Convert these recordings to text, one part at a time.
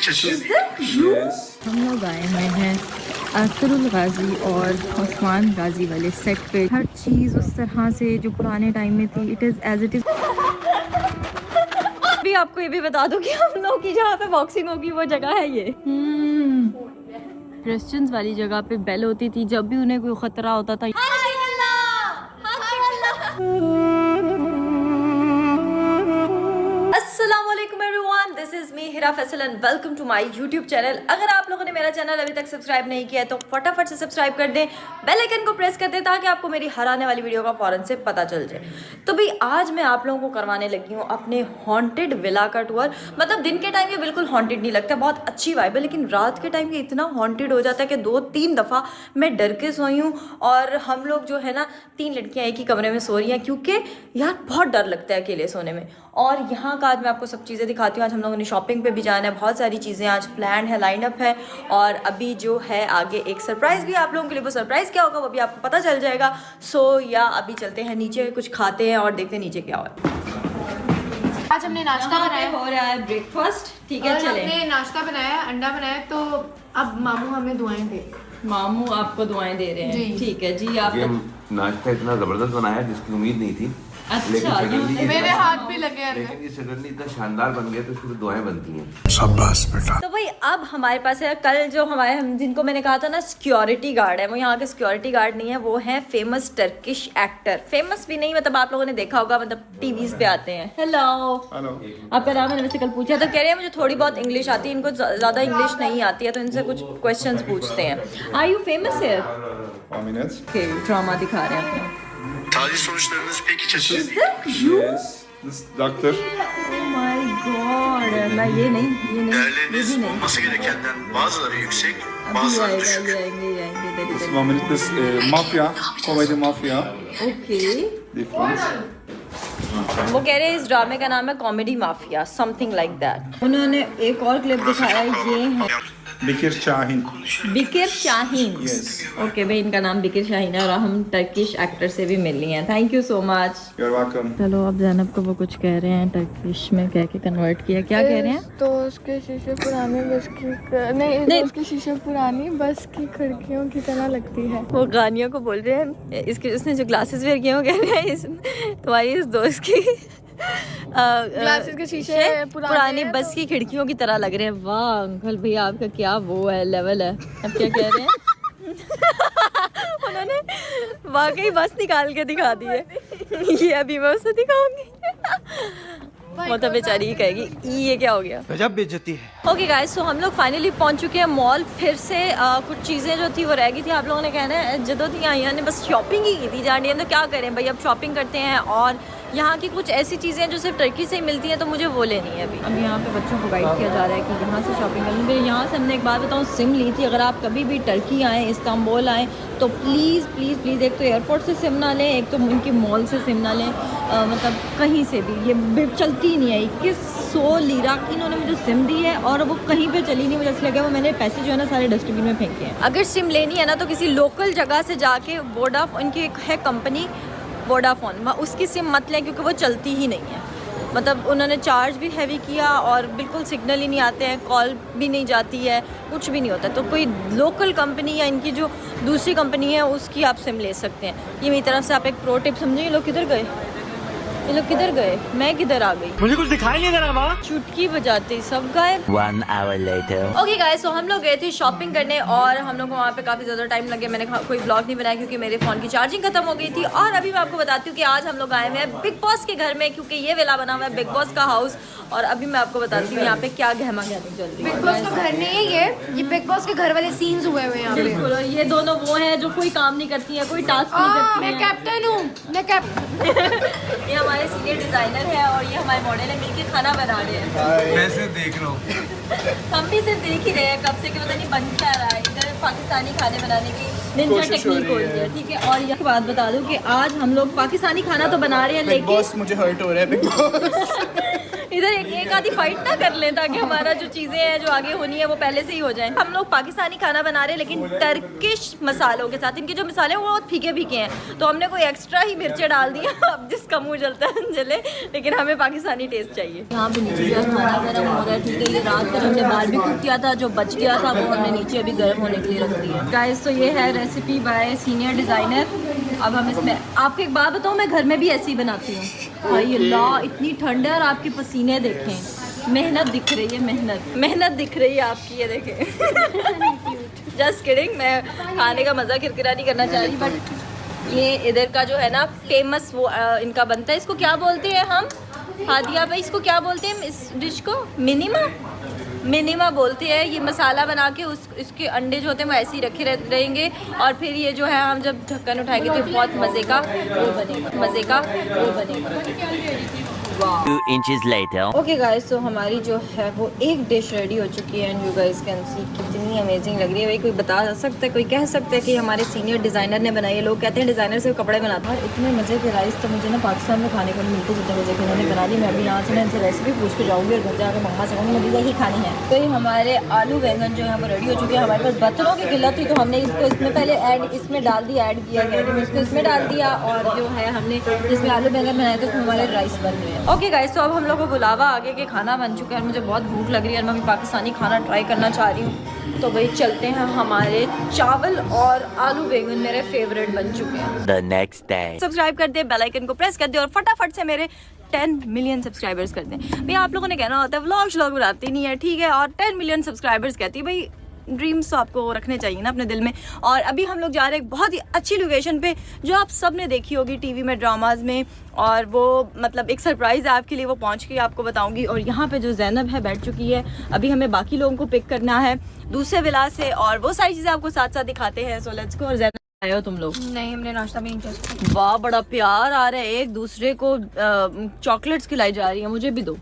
हम लोग आए हुए हैं अरसरुल गाजी और उस्मान गाजी वाले सेट पे। हर चीज़ उस तरह से जो पुराने टाइम में थी, it is as it is. अभी आपको ये भी बता दूं कि हम लोग की जहाँ पे बॉक्सिंग होगी वो जगह है ये क्रिश्चियंस वाली जगह पे बेल होती थी जब भी उन्हें कोई खतरा होता था। अस्सलामुअलैकुम everyone, this is me Hira Faisal and welcome to my YouTube channel. अगर आप लोगों ने मेरा चैनल अभी तक सब्सक्राइब नहीं किया है तो फटाफट से सब्सक्राइब कर दें, बेल आइकन को प्रेस कर दें ताकि आपको मेरी हर आने वाली वीडियो का फौरन से पता चल जाए। तो भाई आज मैं आप लोगों को करवाने लगी हूँ अपने हॉन्टेड विला का टूर। मतलब दिन के टाइम ये बिल्कुल हॉन्टेड नहीं लगता, बहुत अच्छी वाइब है, लेकिन रात के टाइम ये इतना हॉन्टेड हो जाता है कि 2-3 दफ़ा मैं डर के सोई हूँ। और हम लोग जो है ना 3 लड़कियाँ एक ही कमरे में सो रही हैं क्योंकि यार बहुत डर लगता है अकेले सोने में। और यहाँ का आज मैं आपको सब चीज़ें दिखाती हूँ। आज हम लोगों ने शॉपिंग पे भी जाना है, बहुत सारी चीज़ें आज प्लान है, लाइन अप है। और अभी जो है आगे एक सरप्राइज़ भी आप लोगों के लिए, वो सरप्राइज़ क्या होगा वो भी आपको पता चल जाएगा। या अभी चलते हैं नीचे, कुछ खाते हैं और देखते हैं नीचे क्या हो रहा है। आज हमने नाश्ता बनाया, हो रहा है ब्रेकफास्ट, ठीक है चले। हमने नाश्ता बनाया, अंडा बनाया, तो अब मामू हमें दुआएं दे। मामू आपको दुआएं दे रहे हैं, ठीक है जी। आप नाश्ता इतना जबरदस्त बनाया जिसकी उम्मीद नहीं थी। अच्छा, मेरे हाथ भी लगे, लेकिन ये सडनली इतना शानदार बन गया तो फिर दुआएं बनती हैं। शाबाश बेटा। तो भाई अब हमारे पास है, कल जो हम जिनको मैंने कहा था ना सिक्योरिटी गार्ड है, वो यहाँ के सिक्योरिटी गार्ड नहीं है, वो है फेमस टर्किश एक्टर। फेमस भी नहीं, मतलब आप लोगों ने देखा होगा, मतलब टीवीज पे आते हैं। हेलो, आपका नाम मैंने वैसे कल पूछा था, कह रहे हैं मुझे थोड़ी बहुत इंग्लिश आती है, इनको ज़्यादा इंग्लिश नहीं आती है, तो इनसे कुछ क्वेश्चन पूछते हैं। Are you famous here? Drama दिखा रहे हैं अपना। Tahlil sonuçlarınız peki çeşitli. Yes, This doctor. Oh my god, मैं ये नहीं, Değerleriniz ये भी नहीं। olması gerekenden bazıları yüksek, अभी bazıları आएगा, düşük. आएंगे। 1 minute, this mafia, comedy mafia, okay, difference. वो कह रहे हैं इस ड्रामे का नाम है comedy mafia, something like that. उन्होंने एक और क्लिप दिखाया, ये है Bekir Şahin. Bekir Sahin. Yes. Okay भाई, इनका नाम बिकिर शाहीन है और हम टर्किश एक्टर से भी मिल लिए हैं। Thank you so much. You're welcome. चलो अब जैनब को वो कुछ कह रहे हैं, टर्किश में कह के कन्वर्ट किया। क्या कह रहे हैं? तो उसके शीशे पुराने बस की नहीं, उसके शीशे पुरानी बस की खिड़कियों की तरह लगती है। वो गानियों को बोल रहे हैं, इसके उसने जो ग्लासेस वेयर किए, वो कह रहे हैं तुम्हारी इस दोस्त की ग्लासेस के शीशे पुरानी बस की खिड़कियों की तरह लग रहे हैं। वाह अंकल भैया, आपका क्या वो है, लेवल है। अब क्या कह रहे हैं? उन्होंने वाकई बस निकाल के दिखा दी है। ये अभी मैं उसे दिखाऊंगी। वो तो बेचारी ही कहेगी ये क्या हो गया, गजब बेइज्जती है। ओके गाइस, सो हम लोग फाइनली पहुंच चुके हैं मॉल। फिर से कुछ चीज़ें जो थी वो रह गई थी। आप लोगों ने कहना है जदों थी आइया ने बस शॉपिंग ही की थी जानी है, तो क्या करें भाई, अब शॉपिंग करते हैं। और यहाँ की कुछ ऐसी चीज़ें जो सिर्फ टर्की से ही मिलती हैं, तो मुझे वो लेनी है अभी। अब यहाँ पे बच्चों को गाइड किया जा रहा है कि यहाँ से शॉपिंग करेंगे। यहाँ से हमने एक बात बताऊँ, सिम ली थी। अगर आप कभी भी टर्की आएँ, इस्तांबुल आएँ, तो प्लीज़ प्लीज़ प्लीज़ एक तो एयरपोर्ट से सिम ना लें, एक तो उनकी मॉल से सिम ना लें, मतलब कहीं से भी। ये चलती ही नहीं है। 2100 लीरा की इन्होंने मुझे सिम दी है और वो कहीं पे चली नहीं। मुझे ऐसा लगा वो मैंने पैसे जो है ना सारे डस्टबिन में फेंके हैं। अगर सिम लेनी है ना तो किसी लोकल जगह से जाके इनकी एक है कंपनी वोडाफोन, उसकी सिम मत लें क्योंकि वो चलती ही नहीं है। मतलब उन्होंने चार्ज भी हैवी किया और बिल्कुल सिग्नल ही नहीं आते हैं, कॉल भी नहीं जाती है, कुछ भी नहीं होता। तो कोई लोकल कंपनी या इनकी जो दूसरी कंपनी है उसकी आप सिम ले सकते हैं। ये मेरी तरफ से आप एक प्रो टिप समझिए। ये लोग किधर गए, ये लोग किधर गए, मैं किधर आ गई, मुझे कुछ दिखाई नहीं दे रहा माँ। चुटकी बजाते ही सब गायब। 1 hour later. ओके गाइस, तो हम लोग गए थे शॉपिंग करने और हम लोग को वहाँ पे काफ़ी ज़्यादा टाइम लगे। मैंने कोई ब्लॉग नहीं बनाया क्योंकि मेरे फ़ोन की चार्जिंग खत्म हो गई थी। और अभी मैं आपको बताती हूँ कि आज हम लोग आए हुए हैं बिग बॉस के घर में, क्योंकि ये विला बना हुआ है बिग बॉस का हाउस। और अभी मैं आपको बताती हूँ यहाँ पे क्या गहमा गहमी चल रही है। बिग बॉस का घर नहीं है ये बिग बॉस के घर वाले सीन्स हुए हुए हैं यहाँ पे। बिल्कुल, और ये दोनों वो हैं जो कोई काम नहीं करती हैं, कोई टास्क नहीं करती मैं हैं। कैप्टन हूँ, मैं कैप्टन। ये हमारे सीनियर डिज़ाइनर है और ये हमारे मॉडल है, मिलके खाना बना रहे हैं। कैसे देख लो। हम भी सिर्फ देख ही रहे हैं कब से कि पता नहीं बन क्या रहा है। इधर पाकिस्तानी खाने बनाने की निंजा टेक्निक हो रही है, ठीक है। और ये बात बता दूं कि आज हम लोग पाकिस्तानी खाना तो बना रहे हैं, लेकिन मुझे हर्ट हो रहा है बिग बॉस। इधर एक आधी फाइट ना कर लें ताकि हमारा जो चीज़ें हैं जो आगे होनी है वो पहले से ही हो जाए। हम लोग पाकिस्तानी खाना बना रहे हैं लेकिन टर्किश मसालों के साथ। इनके जो मसाले हैं वो बहुत फीके फीके हैं, तो हमने कोई एक्स्ट्रा ही मिर्चें डाल दी। अब जिसका मुँह जलता है जले, लेकिन हमें पाकिस्तानी टेस्ट चाहिए। यहाँ पे नीचे जो खाना गर्म हो रहा है, ठीक है। ये रात को हमने बाहर भी कुक किया था, जो बच गया था वो हमने नीचे अभी गर्म होने के लिए रख दिया। गाइस तो ये है रेसिपी बाय सीनियर डिज़ाइनर। अब हम इसमें आपको एक बात बताऊँ, मैं घर में भी ऐसी ही बनाती हूँ। भाई अल्लाह इतनी ठंड है और आपके पसीने देखें, मेहनत दिख रही है, मेहनत दिख रही है आपकी, ये देखें। जस्ट किडिंग, मैं खाने का मज़ा किरकिरा नहीं करना चाह रही, बट ये इधर का जो है ना फेमस वो इनका बनता है। इसको क्या बोलते हैं हम हादिया भाई, इसको क्या बोलते हैं इस डिश को? मिनिमा बोलते हैं। ये मसाला बना के इसके अंडे जो होते हैं वो ऐसे ही रखे रहेंगे और फिर ये जो है हम जब ढक्कन उठाएंगे तो बहुत मज़े का वो बनेगा। 2 inches later. ओके गाइस, तो हमारी जो है वो एक डिश रेडी हो चुकी है and you guys can see कितनी अमेजिंग लग रही है। भाई कोई बता सकता है, कोई कह सकता है कि हमारे सीनियर डिज़ाइनर ने बनाई है। लोग कहते हैं डिज़ाइनर से कपड़े बनाता है। इतने मज़े के राइस तो मुझे ना पाकिस्तान में खाने को नहीं मिलते जितने मज़े के उन्होंने बना दी। मैं अभी यहाँ से ना इनसे रेसिपी पूछ के जाऊँगी और घर जाकर मंगा सकूँगी, मुझे यही खानी है। तो ये हमारे आलू बैंगन जो है वो रेडी हो चुके हैं। हमारे पास बर्तनों की किल्लत थी तो हमने इसको इसमें पहले इसमें डाल दिया इसको इसमें डाल दिया और जो है हमने जिसमें आलू बैंगन बनाए थे उसमें हमारे राइस बन गए हैं। ओके गाइस, तो अब हम लोग को बुलावा आगे के खाना बन चुका है और मुझे बहुत भूख लग रही है और मैं भी पाकिस्तानी खाना ट्राई करना चाह रही हूँ। तो भाई चलते हैं, हमारे चावल और आलू बैंगन मेरे फेवरेट बन चुके हैं। The next day. सब्सक्राइब कर दे, बेल आइकन को प्रेस कर दे और फटाफट से मेरे 10 मिलियन सब्सक्राइबर्स कर दें। भाई आप लोगों ने कहना होता है व्लॉग बनाती नहीं है, ठीक है, और 10 मिलियन सब्सक्राइबर्स कहती है। भाई ड्रीम्स तो आपको रखने चाहिए ना अपने दिल में। और अभी हम लोग जा रहे हैं एक बहुत ही अच्छी लोकेशन पे जो आप सब ने देखी होगी टीवी में, ड्रामाज में, और वो मतलब एक सरप्राइज़ है आपके लिए, वो पहुंच के आपको बताऊंगी। और यहाँ पे जो ज़ैनब है बैठ चुकी है, अभी हमें बाकी लोगों को पिक करना है दूसरे विला से और वो सारी चीज़ें आपको साथ साथ दिखाते हैं। So let's go. और ज़ैनब आए हो तुम लोग? नहीं, हमने नाश्ता भी नहीं किया। वाह, बड़ा प्यार आ रहा है, एक दूसरे को चॉकलेट्स खिलाई जा रही है। मुझे भी दो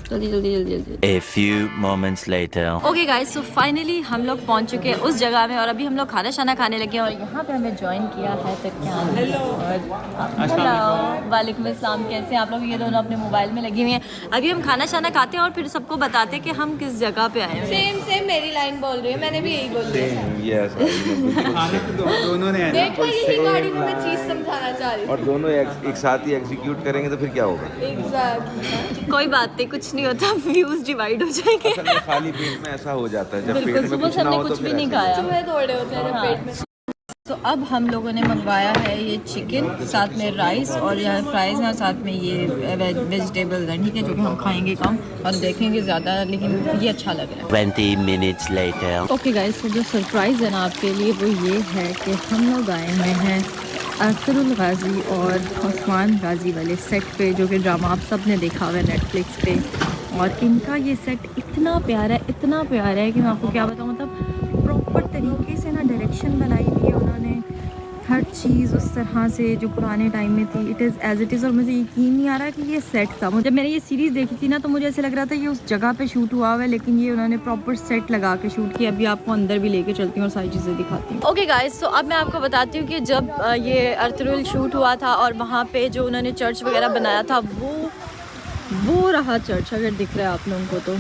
जल्दी। A few moments later. Okay guys, so finally हम लोग पहुंच चुके हैं उस जगह में और अभी हम लोग खाना शाना खाने लगे हैं और यहाँ पे हमें ज्वाइन किया है तकियान। हेलो, वालेकुम अस्सलाम। कैसे हैं आप लोग? ये दोनों अपने मोबाइल में लगी हुई हैं। अभी हम खाना शाना खाते हैं और फिर सबको बताते हैं कि हम किस जगह पे आए हैं। सेम मेरी लाइन बोल रही है, मैंने भी यही बोल दिया। दोनों ने देखो यही गाड़ी में मैं चीज समझाना चाह रही और दोनों एक साथ ही एग्जीक्यूट करेंगे तो फिर क्या होगा? थी। कोई बात नहीं, कुछ नहीं होता, व्यूज डिवाइड हो जाएंगे। असल में खाली पेट में ऐसा हो जाता है, जब पेट बिल्कुल, में सुबह कुछ से ना हमने हो तो कुछ भी फिर नहीं ऐसा खाया। चूहे थोड़े होते हैं जब पेट में। तो अब हम लोगों ने मंगवाया है ये चिकन, साथ में राइस और यहाँ फ्राइज़ हैं और साथ में ये वेजिटेबल्स हैं, ठीक है, जो कि हम खाएंगे कम और देखेंगे ज़्यादा, लेकिन ये अच्छा लग रहा है। 20 minutes later. ओके गाइस, तो जो सरप्राइज़ है ना आपके लिए वो ये है कि हम लोग आए हुए हैं अरतुरुल गाजी और उस्मान गाजी वाले सेट पे, जो कि ड्रामा आप सब ने देखा हुआ है नेटफ्लिक्स पे। और इनका ये सेट इतना प्यारा है कि मैं आपको क्या बताऊँ, मतलब प्रॉपर तरीके से ना डायरेक्शन बनाई हुई है उन्होंने, हर चीज़ उस तरह से जो पुराने टाइम में थी, it is as it is. और मुझे यकीन नहीं आ रहा कि ये सेट था। जब मैंने ये सीरीज़ देखी थी ना तो मुझे ऐसे लग रहा था ये उस जगह पे शूट हुआ हुआ है, लेकिन ये उन्होंने प्रॉपर सेट लगा के शूट किया। अभी आपको अंदर भी लेके चलती हूँ और सारी चीज़ें दिखाती हूँ। ओके गाइस, तो अब मैं आपको बताती हूँ कि जब ये अरतुरुल शूट हुआ था और वहाँ पर जो उन्होंने चर्च वगैरह बनाया था वो रहा चर्च, अगर दिख रहा है आप लोगों को तो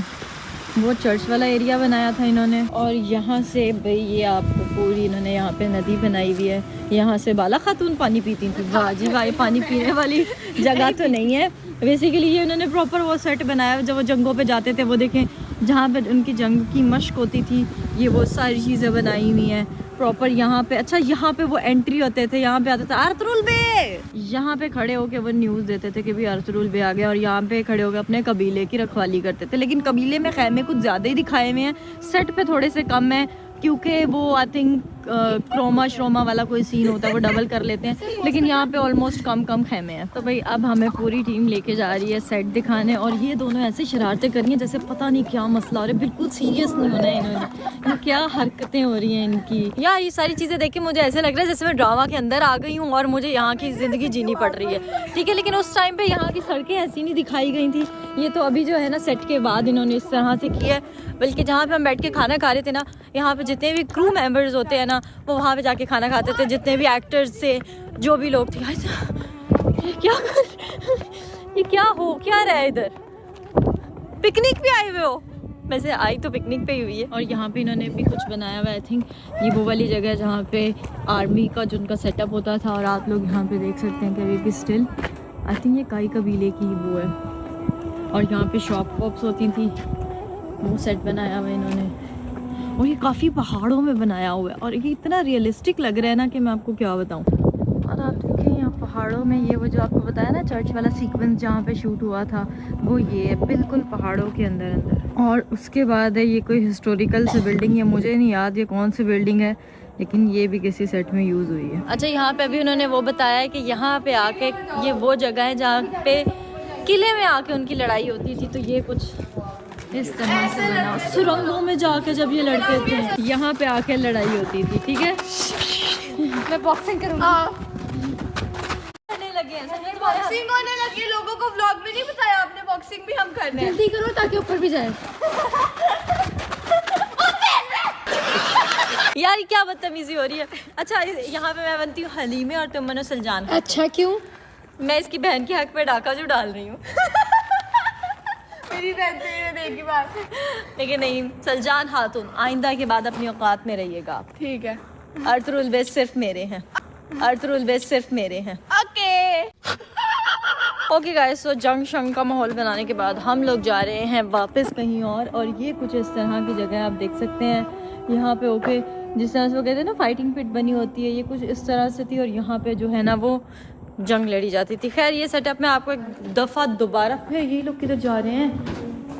वो चर्च वाला एरिया बनाया था इन्होंने। और यहाँ से भाई ये आपको पूरी इन्होंने यहाँ पे नदी बनाई हुई है, यहाँ से बाला खातून पानी पीती थी। वाह जी वाह, पानी पीने वाली जगह तो नहीं है बेसिकली। ये उन्होंने प्रॉपर वो सेट बनाया, जब वो जंगों पे जाते थे वो देखें जहाँ पे उनकी जंग की मश्क होती थी, ये वो सारी चीज़ें बनाई हुई हैं प्रॉपर यहाँ पे। अच्छा, यहाँ पे वो एंट्री होते थे, यहाँ पे आते थे अरतुरुल बे, यहाँ पे खड़े होके वो न्यूज़ देते थे कि भी अरतुरुल बे आ गया, और यहाँ पे खड़े होके अपने कबीले की रखवाली करते थे। लेकिन कबीले में खैमे कुछ ज़्यादा ही दिखाए हुए हैं, सेट पे थोड़े से कम है, क्योंकि वो आई थिंक क्रोमा श्रोमा वाला कोई सीन होता है वो डबल कर लेते हैं, लेकिन यहाँ पे ऑलमोस्ट कम खैमे हैं। तो भाई अब हमें पूरी टीम लेके जा रही है सेट दिखाने, और ये दोनों ऐसे शरारतें कर रही हैं जैसे पता नहीं क्या मसला हो रहा है, बिल्कुल सीरियस नहीं होना है इन्होंने, क्या हरकतें हो रही हैं इनकी। यार ये सारी चीज़ें देख के मुझे ऐसे लग रहा है जैसे मैं ड्रामा के अंदर आ गई हूँ और मुझे यहाँ की ज़िंदगी जीनी पड़ रही है, ठीक है। लेकिन उस टाइम पर यहाँ की सड़कें ऐसी नहीं दिखाई गई थी, ये तो अभी जो है ना सेट के बाद इन्होंने इस तरह से किया है। बल्कि जहाँ पे हम बैठ के खाना खा रहे थे ना, यहाँ पे जितने भी क्रू मेंबर्स होते हैं ना वो वहाँ पे जाके खाना खाते थे, जितने भी एक्टर्स थे, जो भी लोग थे। ये क्या हो क्या रहा है इधर? पिकनिक पे आए हुए हो? वैसे आई तो पिकनिक पे ही हुई है। और यहाँ पे इन्होंने भी कुछ बनाया हुआ है। आई थिंक ये वो वाली जगह है जहाँ पे आर्मी का जो उनका सेटअप होता था। और आप लोग यहाँ पे देख सकते हैं कि अभी भी स्टिल आई थिंक ये काई कबीले की वो है। और यहाँ पे शॉप वॉप्स होती थी, वो सेट बनाया हुआ है इन्होंने। और ये काफ़ी पहाड़ों में बनाया हुआ है और ये इतना रियलिस्टिक लग रहा है ना कि मैं आपको क्या बताऊँ। और आप देखें यहाँ पहाड़ों में ये वो जो आपको बताया ना चर्च वाला सीक्वेंस जहाँ पे शूट हुआ था, वो ये है बिल्कुल पहाड़ों के अंदर अंदर। और उसके बाद है ये कोई हिस्टोरिकल सी बिल्डिंग है, मुझे नहीं याद ये कौन सी बिल्डिंग है, लेकिन ये भी किसी सेट में यूज़ हुई है। अच्छा, यहाँ पे अभी उन्होंने वो बताया है कि यहाँ पे आके ये वो जगह है जहाँ पे किले में आके उनकी लड़ाई होती थी। तो ये कुछ इस तरह से बना, सुरंगों में जाके जब ये लड़ते थे यहाँ पे आके लड़ाई होती थी। ठीक है, मैं बॉक्सिंग करूँगी। बॉक्सिंग होने लगी, लोगों को व्लॉग में नहीं बताया आपने, बॉक्सिंग भी हम करने हैं। जल्दी करो ताकि ऊपर भी जाए। यार क्या बदतमीजी हो रही है। अच्छा, यहाँ पे मैं बनती हूँ हलीमे और तुम बनो सलजान। अच्छा, क्यों? मैं इसकी बहन के हक पे डाका जो डाल रही हूँ। मेरी बहन से ये देखी बात। लेकिन नहीं, सलजान खातून आइंदा के बाद अपनी औकात में रहिएगा आप। ठीक है। अर्थ रूल बेस सिर्फ मेरे हैं, अर्थ रूल बेस सिर्फ मेरे हैं। ओके गाइस, सो जंग शंग का माहौल बनाने के बाद हम लोग जा रहे हैं वापस कहीं और ये कुछ इस तरह की जगह आप देख सकते हैं। यहाँ पे ओके, जिस तरह से वो कहते हैं ना फाइटिंग पिट बनी होती है, ये कुछ इस तरह से थी। और यहाँ पे जो है ना वो जंग लड़ी जाती थी। खैर ये सेटअप मैं आपको एक दफ़ा दोबारा फिर ये लोग किधर जा रहे हैं,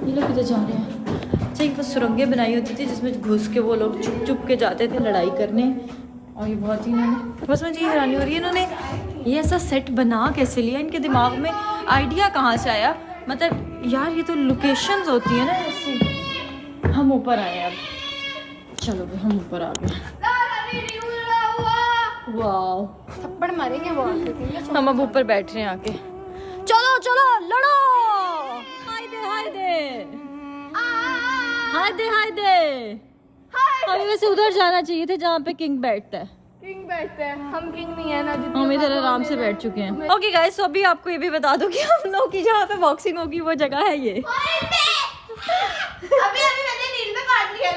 ये लोग किधर जा रहे हैं। अच्छा, एक बस सुरंगें बनाई होती थी जिसमें घुस के वो लोग चुप चुप के जाते थे लड़ाई करने। और ये बहुत ही इन्होंने, बस मुझे ये हैरानी हो रही है इन्होंने ये ऐसा सेट बना कैसे लिया, इनके दिमाग में आइडिया कहाँ से आया। मतलब यार ये तो लोकेशंस होती है ना ऐसी। हम ऊपर आए अब, चलो भाई हम ऊपर आ गए। वाओ, थप्पड़ मारेंगे वो आके। हम अब ऊपर बैठ रहे हैं आके। चलो चलो लड़ो, हाय दे हाय दे हाय दे हाय दे। हमें वैसे उधर जाना चाहिए थे जहाँ पे किंग बैठता है। किंग बैठते हैं, हम किंग नहीं है ना। हम इधर आराम से बैठ चुके हैं। ओके गाइस, तो अभी आपको ये भी बता दूं कि हम लोग की जहाँ पे बॉक्सिंग होगी वो जगह है ये। अभी मैंने नींद में काट लिया।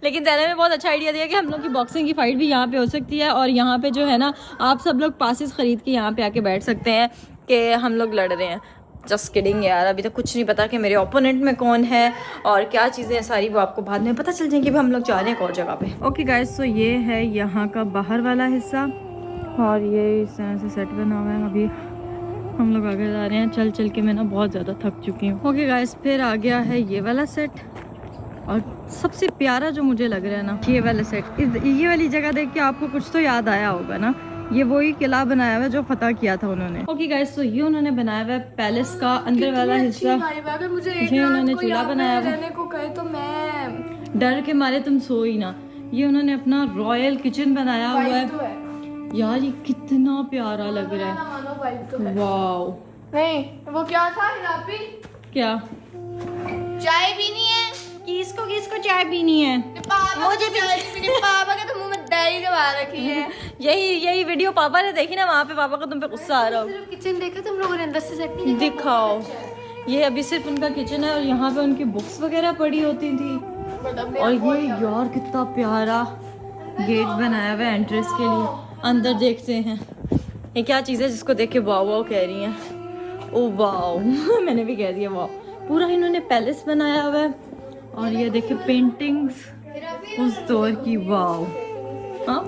लेकिन तैने में बहुत अच्छा आइडिया दिया कि हम लोग की बॉक्सिंग की फाइट भी यहाँ पे हो सकती है। और यहाँ पे जो है ना आप सब लोग पासेस खरीद के यहाँ पे आके बैठ सकते हैं कि हम लोग लड़ रहे हैं। जस्ट किडिंग यार, अभी तक कुछ नहीं पता कि मेरे ओपोनेंट में कौन है और क्या चीज़ें हैं सारी, वो आपको बाद में पता चल जाएंगी। हम लोग जा रहे हैं एक और जगह पे। ओके गाइस, तो ये है यहाँ का बाहर वाला हिस्सा और ये इस तरह से सेट बना हुआ है। अभी हम लोग आगे जा रहे हैं, चल चल के मैं ना बहुत ज़्यादा थक चुकी हूँ। ओके गाइस, फिर आ गया है ये वाला सेट और सबसे प्यारा जो मुझे लग रहा है ना ये वाला सेट। ये वाली जगह देख के आपको कुछ तो याद आया होगा ना, ये वही किला बनाया हुआ है जो फतह किया था उन्होंने। ओके गाइस, तो ये उन्होंने बनाया हुआ है पैलेस का अंदर वाला हिस्सा। अगर मुझे ये उन्होंने चूल्हा बनाया हुआ रहने को कहे तो मैं डर के मारे तुम सो ही ना। ये उन्होंने अपना रॉयल किचन बनाया हुआ है। तो है यार ये कितना प्यारा लग रहा है। मानो वाइब तो है। वाओ, नहीं वो क्या था हिरापी, क्या चाय पीनी है? किसको चाय पीनी है? मुझे चाय पीनी। पापा के तो मुंह में दही दबा रखी है। यही वीडियो पापा ने देखी ना, वहाँ पे पापा का तुम पे गुस्सा आ रहा हो। किचन देखा तुम लोगों ने अंदर से सेट किया? दिखाओ, ये अभी सिर्फ उनका किचन है और यहाँ पे उनकी बुक्स वगैरह पड़ी होती थी। और ये यार कितना प्यारा गेट बनाया हुआ है एंट्रेंस के लिए। अंदर देखते हैं ये क्या चीज़ है जिसको देख के वाह वाह कह रही हैं। ओ वाह मैंने भी कह दिया वाह। पूरा इन्होंने पैलेस बनाया हुआ है और ये देखिए पेंटिंग्स उस दौर की। वाह, हाँ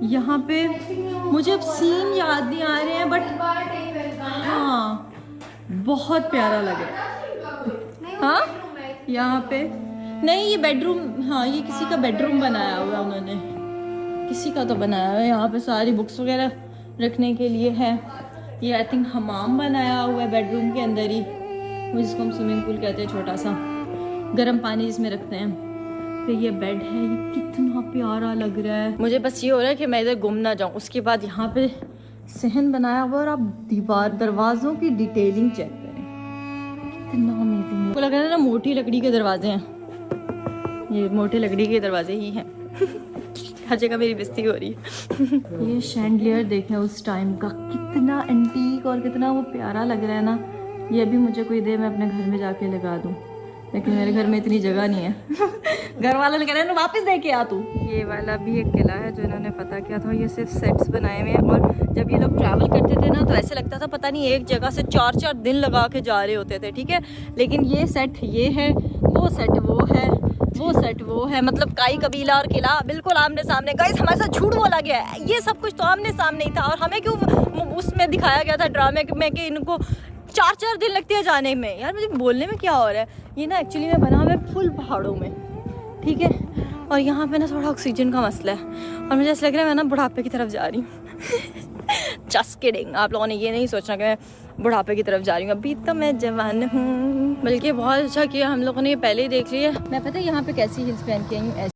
यहाँ पे मुझे अब सीन याद नहीं आ रहे हैं बट हाँ बहुत प्यारा लगे। हाँ यहाँ पे नहीं, ये बेडरूम, हाँ ये किसी का बेडरूम बनाया हुआ है उन्होंने, किसी का तो बनाया हुआ है। यहाँ पे सारी बुक्स वगैरह रखने के लिए है। ये आई थिंक हमाम बनाया हुआ है बेडरूम के अंदर ही, जिसको हम स्विमिंग पूल कहते हैं, छोटा सा गर्म पानी जिसमें रखते हैं। फिर ये बेड है, ये कितना प्यारा लग रहा है। मुझे बस ये हो रहा है कि मैं इधर गुम ना जाऊँ। उसके बाद यहाँ पे सहन बनाया हुआ और आप दरवाज़ों की डिटेलिंग चेक करें, कितना अमेजिंग है। लग रहा है ना मोटी लकड़ी के दरवाजे हैं, ये मोटे लकड़ी के दरवाजे ही हैं। हर जगह मेरी बेइज्जती हो रही है। ये शैंडलियर देखें उस टाइम का, कितना एंटीक और कितना वो प्यारा लग रहा है ना। ये भी मुझे कोई दे, मैं अपने घर में जाके लगा दूँ, लेकिन मेरे घर में इतनी जगह नहीं है। घर वालों ने कह रहे हैं वापस दे के आ तू। ये वाला भी एक किला है जो इन्होंने पता किया था। ये सिर्फ सेट्स बनाए हुए हैं, और जब ये लोग ट्रैवल करते थे ना तो ऐसे लगता था पता नहीं एक जगह से 4-4 दिन लगा के जा रहे होते थे, ठीक है। लेकिन ये सेट ये है, वो सेट वो है, वो सेट वो है, मतलब काई कबीला और किला बिल्कुल आमने सामने। गाइस हमारे साथ झूठ बोला गया है, ये सब कुछ तो आमने सामने ही था, और हमें क्यों उसमें दिखाया गया था ड्रामे में कि इनको 4-4 दिन लगते हैं जाने में। यार मुझे बोलने में क्या हो रहा है। ये ना एक्चुअली में बना हुआ है फुल पहाड़ों में, ठीक है। और यहाँ पे ना थोड़ा ऑक्सीजन का मसला है, और मुझे ऐसा लग रहा है मैं ना बुढ़ापे की तरफ जा रही हूँ। जस्ट किडिंग, आप लोगों ने ये नहीं सोचना कि मैं बुढ़ापे की तरफ जा रही हूँ, अभी तो मैं जवान हूँ। बल्कि बहुत अच्छा किया हम लोगों ने ये पहले ही देख लिया। मैं पता है यहाँ पे कैसी हिल्स पहन के आई हूँ,